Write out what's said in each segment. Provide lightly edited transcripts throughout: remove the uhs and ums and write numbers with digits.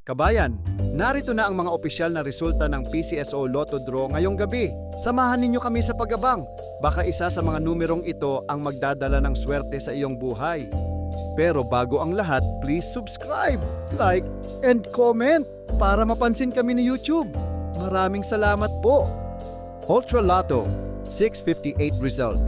Kabayan, narito na ang mga opisyal na resulta ng PCSO Lotto Draw ngayong gabi. Samahan ninyo kami sa pag-abang. Baka isa sa mga numerong ito ang magdadala ng swerte sa iyong buhay. Pero bago ang lahat, please subscribe, like, and comment para mapansin kami ni YouTube. Maraming salamat po. Ultra Lotto, 658 result.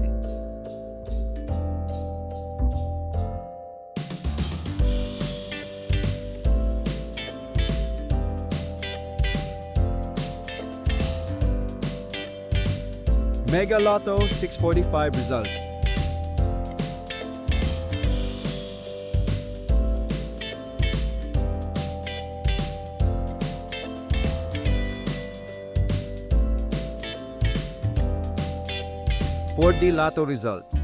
Mega Lotto 645 result. For the Lotto result.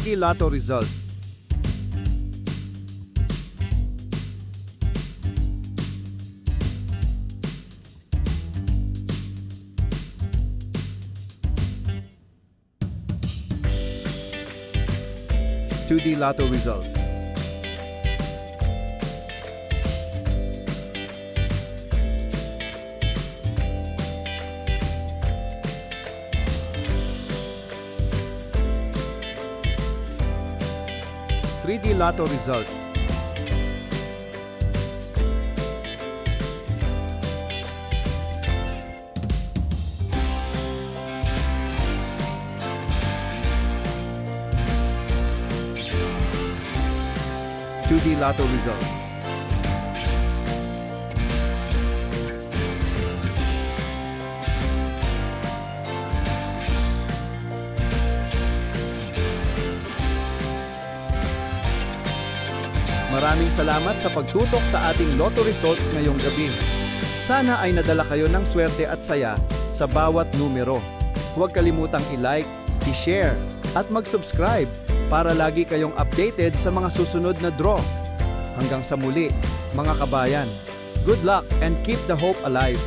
The Lotto result. To the Lotto result. The Lotto result. To the Lotto result. Maraming salamat sa pagtutok sa ating Lotto results ngayong gabi. Sana ay nadala kayo ng swerte at saya sa bawat numero. Huwag kalimutang i-like, i-share, at mag-subscribe para lagi kayong updated sa mga susunod na draw. Hanggang sa muli, mga kabayan. Good luck and keep the hope alive.